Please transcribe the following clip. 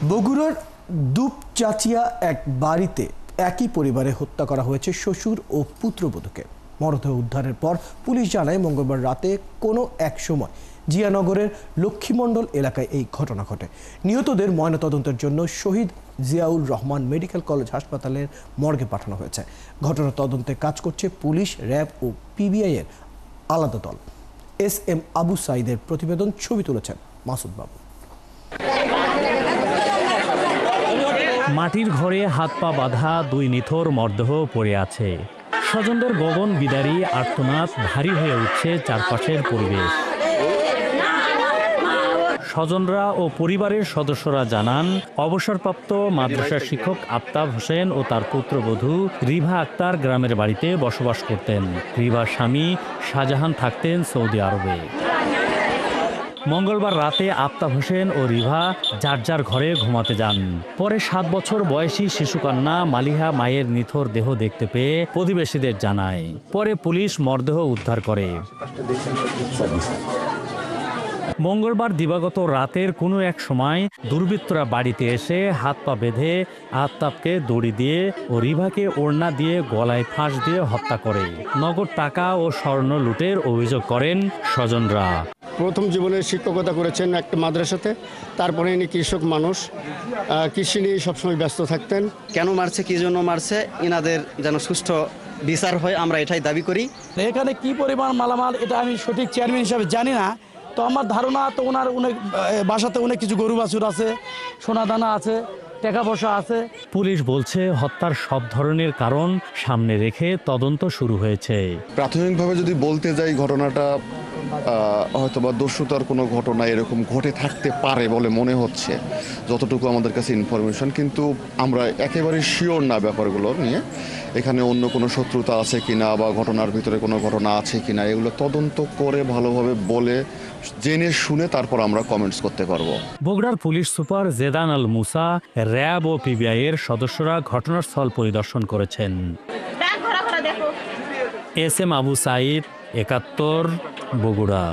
বগুড়ার দুপচাচিয়া এক বাড়িতে একই পরিবারে হত্যা করা হয়েছে শ্বশুর ও পুত্রবধূকে। মরদেহ উদ্ধারের পর পুলিশ জানায় মঙ্গলবার রাতে কোনো এক সময় জিয়ানগরের লক্ষ্মীমণ্ডল এলাকায় এই ঘটনা ঘটে। নিহতদের ময়নাতদন্তের জন্য শহীদ জিয়াউর রহমান মেডিকেল কলেজ হাসপাতালের মর্গে পাঠানো হয়েছে। ঘটনা তদন্তে কাজ করছে পুলিশ, র্যাব ও পিবিআই এর আলাদা দল। এস.এম. আবু সাইদের প্রতিবেদন, ছবি তুলেছেন মাসুদ বাবু। মাটির ঘরে হাত পা বাঁধা দুই নিথর মরদেহ পড়ে আছে। স্বজনদের গগন বিদারী আর্তনাদ ভারী হয়ে উঠছে চারপাশের পরিবেশ। স্বজনরা ও পরিবারের সদস্যরা জানান, অবসরপ্রাপ্ত মাদ্রাসা শিক্ষক আফতাব হোসেন ও তার পুত্রবধূ রিভা আক্তার গ্রামের বাড়িতে বসবাস করতেন। রিভার স্বামী শাহজাহান থাকতেন সৌদি আরবে। মঙ্গলবার রাতে আফতাব হোসেন ও রিভা যার যার ঘরে ঘুমাতে যান। পরে 7 বছর বয়সী শিশুকন্যা মালিহা মায়ের নিথর দেহ দেখতে পেয়ে প্রতিবেশীদের জানায়। পরে পুলিশ মরদেহ উদ্ধার করে। মঙ্গলবার দিবাগত রাতের কোনো এক সময় দুর্বৃত্তরা বাড়িতে এসে হাত পা বেঁধে আফতাবকে দড়ি দিয়ে ও রিভাকে ওড়না দিয়ে গলায় ফাঁস দিয়ে হত্যা করে নগদ টাকা ও স্বর্ণ লুটের অভিযোগ করেন স্বজনরা। প্রথম জীবনে শিক্ষকতা করেছেন একটা মাদ্রাসাতে, তারপরে ইনি কৃষক মানুষ, কৃষি নিয়ে সবসময় ব্যস্ত থাকতেন। কেন মারছে, কি জন্য মারছে, ইনাদের যেন সুষ্ঠু বিচার হয়, আমরা এটাই দাবি করি। এখানে কি পরিমাণ মালামাল এটা আমি সঠিক চেয়ারম্যান হিসাবে জানি না, তো আমার ধারণা তো ওনার অনেক বাসাতে অনেক কিছু গরু বাছুর আছে, সোনা দানা আছে, টাকা পয়সা আছে। পুলিশ বলছে হত্যার সব ধরনের কারণ সামনে রেখে তদন্ত শুরু হয়েছে। প্রাথমিকভাবে যদি বলতে যাই, ঘটনাটা হয়তোবা দস্যুতার কোনো ঘটনা এরকম ঘটে থাকতে পারে বলে মনে হচ্ছে, যতটুকু আমাদের কাছে ইনফরমেশন। কিন্তু আমরা একেবারে শিওর না ব্যাপারগুলো নিয়ে। এখানে অন্য কোনো শত্রুতা আছে কিনা বা ঘটনার ভিতরে কোনো ঘটনা আছে কিনা, এগুলো তদন্ত করে ভালোভাবে বলে জেনে শুনে তারপর আমরা কমেন্টস করতে পারবো। বগুড়ার পুলিশ সুপার জেদান আল মুসা, র্যাব ও পিবিআই এর সদস্যরা ঘটনাস্থল পরিদর্শন করেছেন। এস.এম. আবু সাইদ, ৭১, বগুড়া।